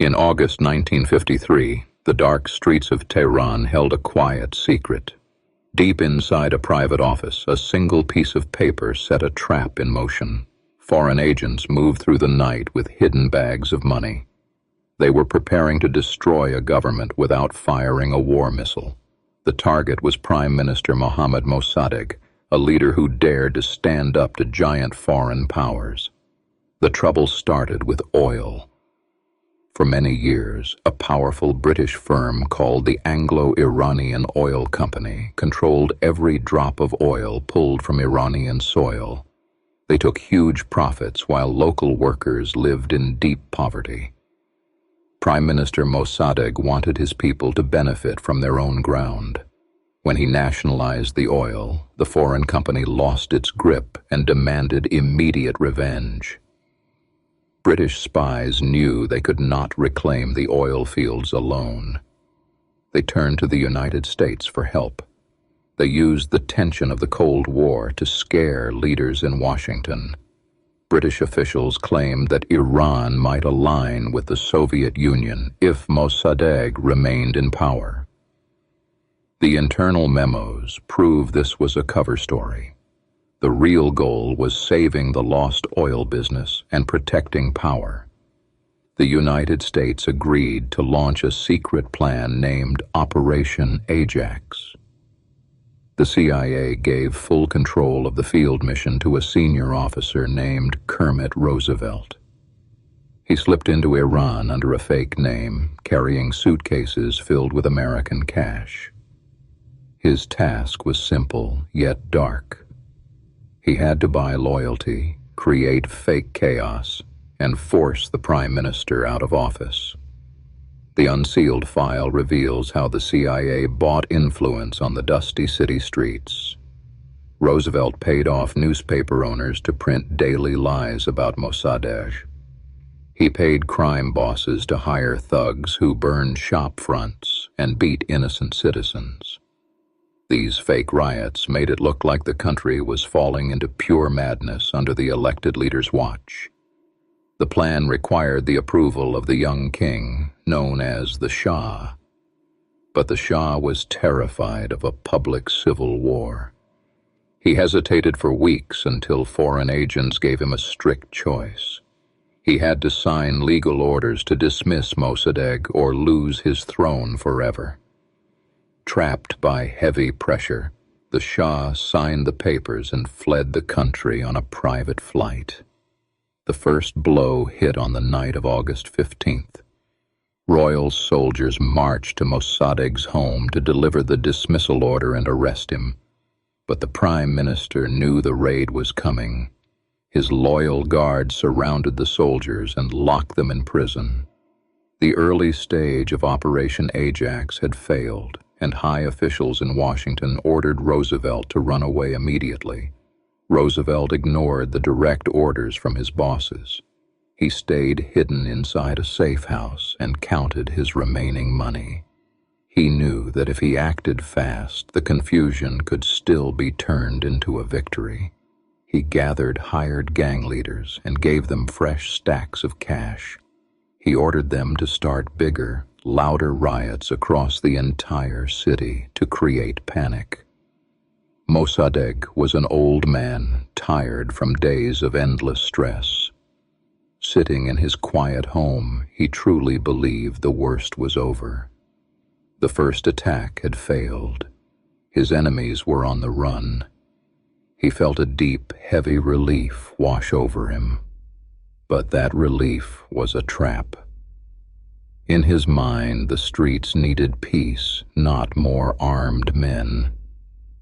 In August 1953, the dark streets of Tehran held a quiet secret. Deep inside a private office, a single piece of paper set a trap in motion. Foreign agents moved through the night with hidden bags of money. They were preparing to destroy a government without firing a war missile. The target was Prime Minister Mohammad Mosaddegh, a leader who dared to stand up to giant foreign powers. The trouble started with oil. For many years, a powerful British firm called the Anglo-Iranian Oil Company controlled every drop of oil pulled from Iranian soil. They took huge profits while local workers lived in deep poverty. Prime Minister Mosaddegh wanted his people to benefit from their own ground. When he nationalized the oil, the foreign company lost its grip and demanded immediate revenge. British spies knew they could not reclaim the oil fields alone. They turned to the United States for help. They used the tension of the Cold War to scare leaders in Washington. British officials claimed that Iran might align with the Soviet Union if Mosaddegh remained in power. The internal memos prove this was a cover story. The real goal was saving the lost oil business and protecting power. The United States agreed to launch a secret plan named Operation Ajax. The CIA gave full control of the field mission to a senior officer named Kermit Roosevelt. He slipped into Iran under a fake name, carrying suitcases filled with American cash. His task was simple, yet dark. He had to buy loyalty, create fake chaos, and force the Prime Minister out of office. The unsealed file reveals how the CIA bought influence on the dusty city streets. Roosevelt paid off newspaper owners to print daily lies about Mosaddegh. He paid crime bosses to hire thugs who burned shop fronts and beat innocent citizens. These fake riots made it look like the country was falling into pure madness under the elected leader's watch. The plan required the approval of the young king, known as the Shah. But the Shah was terrified of a public civil war. He hesitated for weeks until foreign agents gave him a strict choice. He had to sign legal orders to dismiss Mosaddegh or lose his throne forever. Trapped by heavy pressure, the Shah signed the papers and fled the country on a private flight. The first blow hit on the night of August 15th. Royal soldiers marched to Mossadegh's home to deliver the dismissal order and arrest him. But the Prime Minister knew the raid was coming. His loyal guards surrounded the soldiers and locked them in prison. The early stage of Operation Ajax had failed, and high officials in Washington ordered Roosevelt to run away immediately. Roosevelt ignored the direct orders from his bosses. He stayed hidden inside a safe house and counted his remaining money. He knew that if he acted fast, the confusion could still be turned into a victory. He gathered hired gang leaders and gave them fresh stacks of cash. He ordered them to start bigger, louder riots across the entire city to create panic. Mosaddegh was an old man, tired from days of endless stress. Sitting in his quiet home, he truly believed the worst was over. The first attack had failed. His enemies were on the run. He felt a deep, heavy relief wash over him. But that relief was a trap. In his mind, the streets needed peace, not more armed men.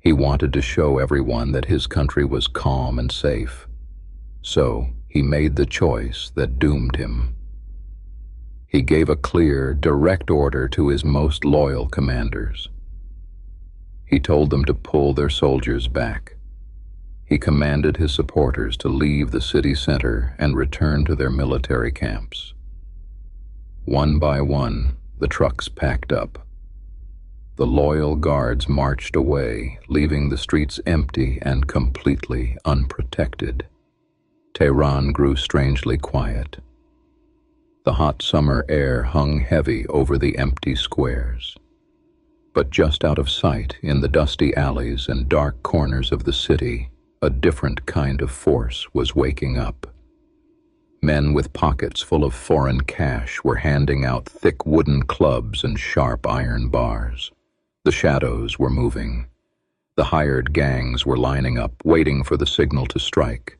He wanted to show everyone that his country was calm and safe. So he made the choice that doomed him. He gave a clear, direct order to his most loyal commanders. He told them to pull their soldiers back. He commanded his supporters to leave the city center and return to their military camps. One by one, the trucks packed up. The loyal guards marched away, leaving the streets empty and completely unprotected. Tehran grew strangely quiet. The hot summer air hung heavy over the empty squares. But just out of sight, in the dusty alleys and dark corners of the city, a different kind of force was waking up. Men with pockets full of foreign cash were handing out thick wooden clubs and sharp iron bars. The shadows were moving. The hired gangs were lining up, waiting for the signal to strike.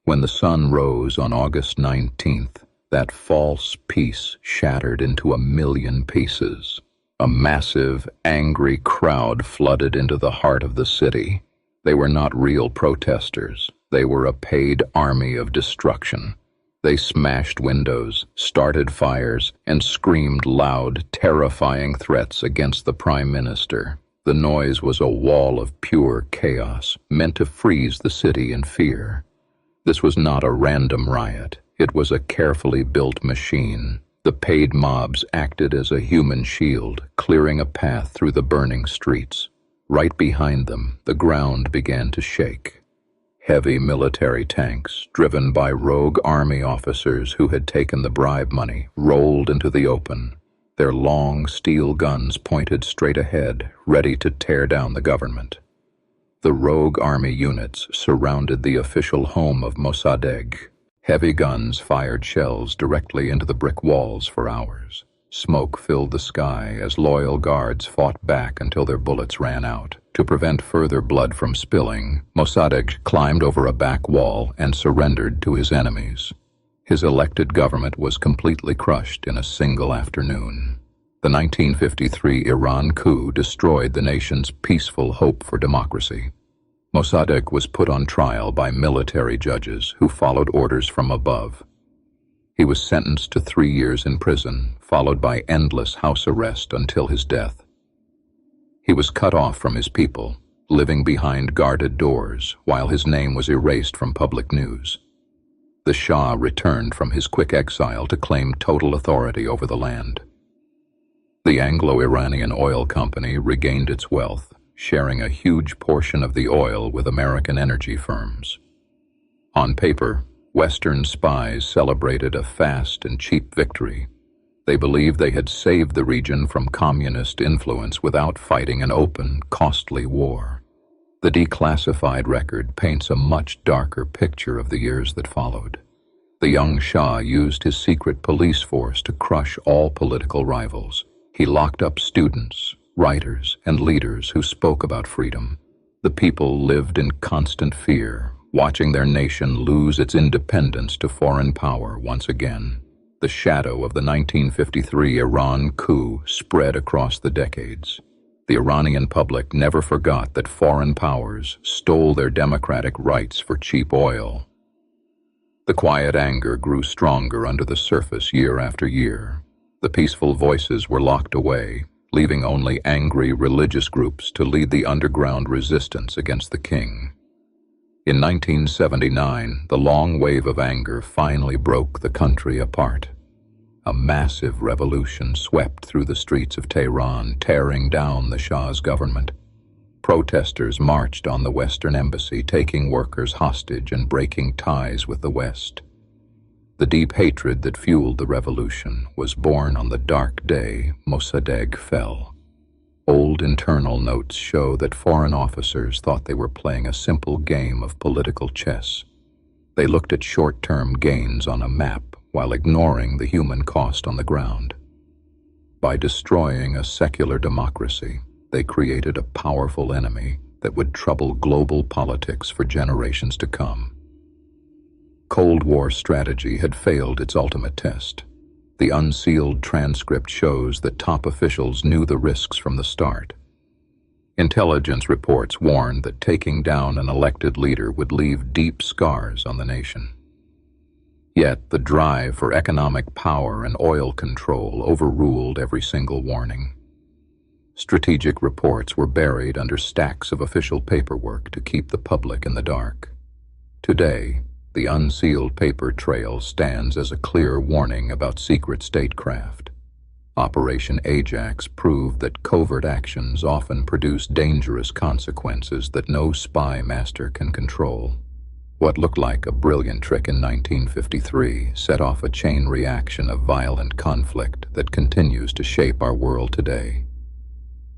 When the sun rose on August 19th, that false peace shattered into 1,000,000 pieces. A massive, angry crowd flooded into the heart of the city. They were not real protesters. They were a paid army of destruction. They smashed windows, started fires, and screamed loud, terrifying threats against the Prime Minister. The noise was a wall of pure chaos, meant to freeze the city in fear. This was not a random riot. It was a carefully built machine. The paid mobs acted as a human shield, clearing a path through the burning streets. Right behind them, the ground began to shake. Heavy military tanks, driven by rogue army officers who had taken the bribe money, rolled into the open. Their long steel guns pointed straight ahead, ready to tear down the government. The rogue army units surrounded the official home of Mosaddegh. Heavy guns fired shells directly into the brick walls for hours. Smoke filled the sky as loyal guards fought back until their bullets ran out. To prevent further blood from spilling, Mosaddegh climbed over a back wall and surrendered to his enemies. His elected government was completely crushed in a single afternoon. The 1953 Iran coup destroyed the nation's peaceful hope for democracy. Mosaddegh was put on trial by military judges who followed orders from above. He was sentenced to 3 years in prison, followed by endless house arrest until his death. He was cut off from his people, living behind guarded doors while his name was erased from public news. The Shah returned from his quick exile to claim total authority over the land. The Anglo-Iranian Oil Company regained its wealth, sharing a huge portion of the oil with American energy firms. On paper, Western spies celebrated a fast and cheap victory. They believed they had saved the region from communist influence without fighting an open, costly war. The Declassified record paints a much darker picture of the years that followed. The young Shah used his secret police force to crush all political rivals. He locked up students, writers, and leaders who spoke about freedom. The people lived in constant fear, watching their nation lose its independence to foreign power once again. The shadow of the 1953 Iran coup spread across the decades. The Iranian public never forgot that foreign powers stole their democratic rights for cheap oil. The quiet anger grew stronger under the surface year after year. The peaceful voices were locked away, leaving only angry religious groups to lead the underground resistance against the king. In 1979, the long wave of anger finally broke the country apart. A massive revolution swept through the streets of Tehran, tearing down the Shah's government. Protesters marched on the Western embassy, taking workers hostage and breaking ties with the West. The deep hatred that fueled the revolution was born on the dark day Mosaddegh fell. Old internal notes show that foreign officers thought they were playing a simple game of political chess. They looked at short-term gains on a map while ignoring the human cost on the ground. By destroying a secular democracy, they created a powerful enemy that would trouble global politics for generations to come. Cold War strategy had failed its ultimate test. The unsealed transcript shows that top officials knew the risks from the start. Intelligence reports warned that taking down an elected leader would leave deep scars on the nation. Yet the drive for economic power and oil control overruled every single warning. Strategic reports were buried under stacks of official paperwork to keep the public in the dark. Today, the unsealed paper trail stands as a clear warning about secret statecraft. Operation Ajax proved that covert actions often produce dangerous consequences that no spy master can control. What looked like a brilliant trick in 1953 set off a chain reaction of violent conflict that continues to shape our world today.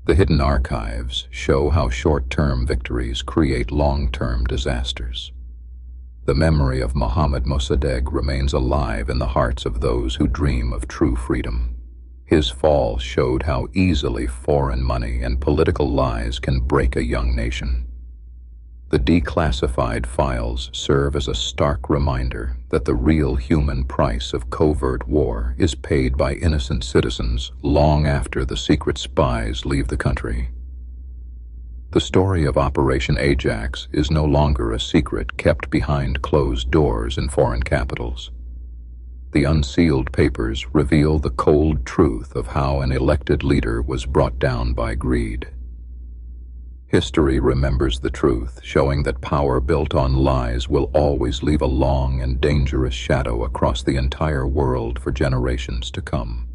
The hidden archives show how short-term victories create long-term disasters. The memory of Mohammad Mosaddegh remains alive in the hearts of those who dream of true freedom. His fall showed how easily foreign money and political lies can break a young nation. The declassified files serve as a stark reminder that the real human price of covert war is paid by innocent citizens long after the secret spies leave the country. The story of Operation Ajax is no longer a secret kept behind closed doors in foreign capitals. The unsealed papers reveal the cold truth of how an elected leader was brought down by greed. History remembers the truth, showing that power built on lies will always leave a long and dangerous shadow across the entire world for generations to come.